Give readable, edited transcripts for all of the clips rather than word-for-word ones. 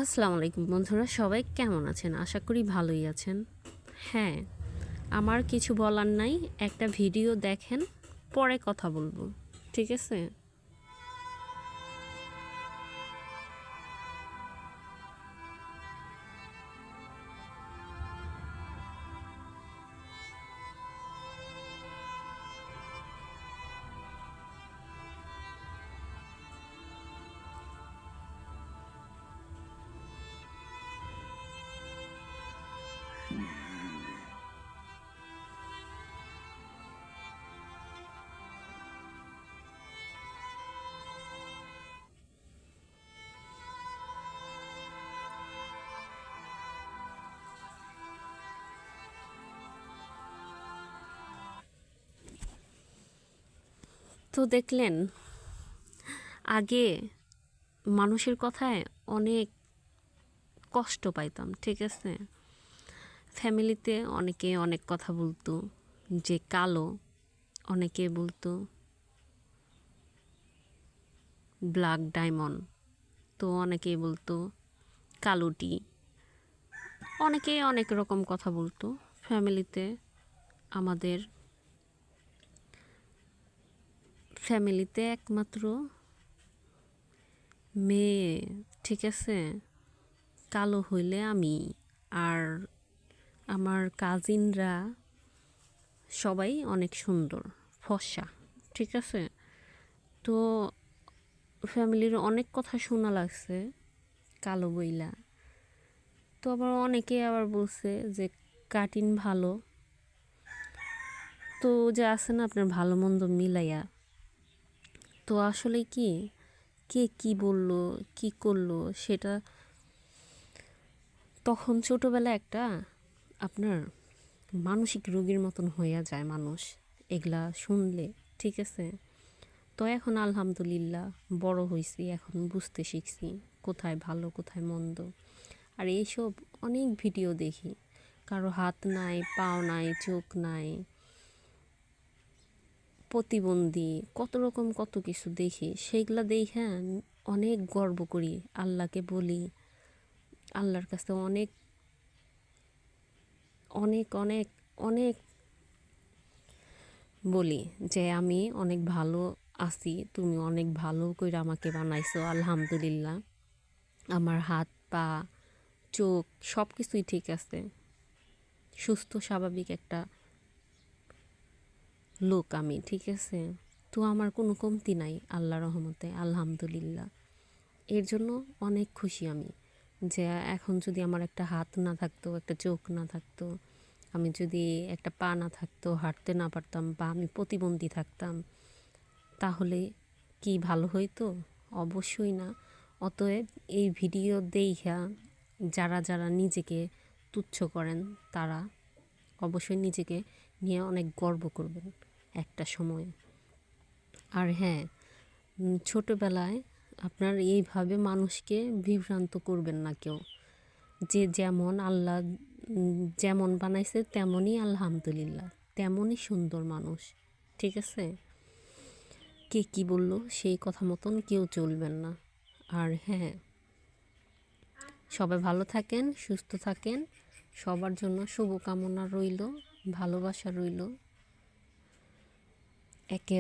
আসসালামু আলাইকুম বন্ধুরা, সবাই কেমন আছেন? আশা করি ভালোই আছেন। হ্যাঁ, আমার কিছু বলার নাই, একটা ভিডিও দেখেন, পরে কথা বলবো, ঠিক আছে? তো দেখলেন, আগে মানুষের কথায় অনেক কষ্ট পাইতাম, ঠিক আছে? ফ্যামিলিতে অনেকে অনেক কথা বলতো, যে কালো, অনেকে বলতো ব্ল্যাক ডায়মন্ড, তো অনেকেই বলতো কালোটি, অনেকে অনেক রকম কথা বলতো ফ্যামিলিতে। আমাদের ফ্যামিলিতে একমাত্র মেয়ে, ঠিক আছে, কালো হইলে আমি, আর আমার কাজিনরা সবাই অনেক সুন্দর, ফর্সা, ঠিক আছে? তো ফ্যামিলির অনেক কথা শোনা লাগছে কালো বইলা। তো আবার অনেকে আবার বলছে যে কাটিন ভালো। তো যে আছে না আপনার ভালো মন্দ মিলাইয়া, তো আসলে কি, কে কি বলল, কি করলো, সেটা তখন ছোটোবেলায় একটা আপনার মানসিক রোগীর মতন হইয়া যায় মানুষ এগুলা শুনলে, ঠিক আছে? তো এখন আলহামদুলিল্লাহ বড় হয়েছি, এখন বুঝতে শিখছি কোথায় ভালো কোথায় মন্দ। আর এইসব অনেক ভিডিও দেখি, কারো হাত নাই, পাও নাই, চোখ নাই, প্রতিবন্ধী, কত রকম কত কিছু দেখি। সেইগুলা দেখে অনেক গর্ব করি, আল্লাহকে বলি, আল্লাহর কাছে অনেক অনেক অনেক অনেক বলি যে আমি অনেক ভালো আছি, তুমি অনেক ভালো করে আমাকে বানাইছো, আলহামদুলিল্লাহ। আমার হাত পা চোখ সব কিছুই ঠিক আছে, সুস্থ স্বাভাবিক একটা লোক আমি, ঠিক আছে? তো আমার কোনো কমতি নাই আল্লাহ রহমতে, আলহামদুলিল্লাহ। এর জন্য অনেক খুশি আমি, যে এখন যদি আমার একটা হাত না থাকতো, একটা চোখ না থাকতো, আমি যদি একটা পা না থাকতো, হাঁটতে না পারতাম, বা আমি প্রতিবন্ধী থাকতাম, তাহলে কি ভালো হইতো? অবশ্যই না। অতএব এই ভিডিও দেইখা যারা যারা নিজেকে তুচ্ছ করেন, তারা অবশ্যই নিজেকে নিয়ে অনেক গর্ব করবেন একটা সময়। আর হ্যাঁ, ছোটোবেলায় আপনার এইভাবে মানুষকে বিভ্রান্ত করবেন না কেউ, যে যেমন আল্লাহ যেমন বানাইছে তেমনই আলহামদুলিল্লাহ, তেমনই সুন্দর মানুষ, ঠিক আছে? কে কি বলল সেই কথা মতন কেউ চলবেন না। আর হ্যাঁ, সবাই ভালো থাকেন, সুস্থ থাকেন, সবার জন্য শুভকামনা রইল, ভালোবাসা রইল। একে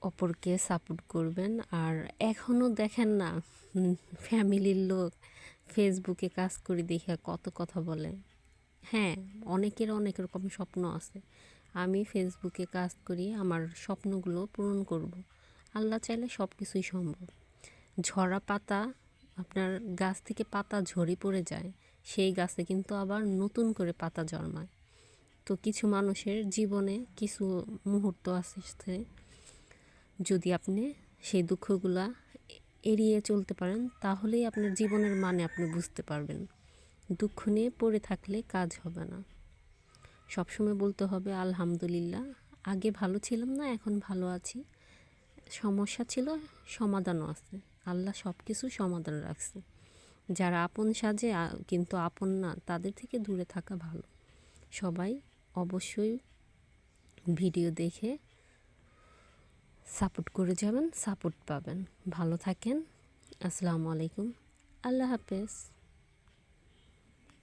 অপরকে সাপোর্ট করবেন। আর এখনও দেখেন না, ফ্যামিলির লোক ফেসবুকে কাজ করে দেখে কত কথা বলে। হ্যাঁ, অনেকের অনেক রকম স্বপ্ন আছে। আমি ফেসবুকে কাজ করি, আমার স্বপ্নগুলো পূরণ করব। আল্লাহ চাইলে সব কিছুই সম্ভব। ঝরা পাতা, আপনার গাছ থেকে পাতা ঝরে পড়ে যায়, সেই গাছে কিন্তু আবার নতুন করে পাতা জন্মায়। তো কিছু মানুষের জীবনে কিছু মুহূর্ত আসছে, যদি আপনি সেই দুঃখগুলা এড়িয়ে চলতে পারেন, তাহলেই আপনার জীবনের মানে আপনি বুঝতে পারবেন। দুঃখ নিয়ে পড়ে থাকলে কাজ হবে না। সবসময় বলতে হবে আলহামদুলিল্লাহ, আগে ভালো ছিলাম না, এখন ভালো আছি। সমস্যা ছিল, সমাধানও আছে। আল্লাহ সব কিছু সমাধান রাখছে। যারা আপন সাজে কিন্তু আপন না, তাদের থেকে দূরে থাকা ভালো। সবাই অবশ্যই ভিডিও দেখে সাপোর্ট করে যাবেন, সাপোর্ট পাবেন। ভালো থাকেন। আসসালামু আলাইকুম, আল্লাহ হাফেজ।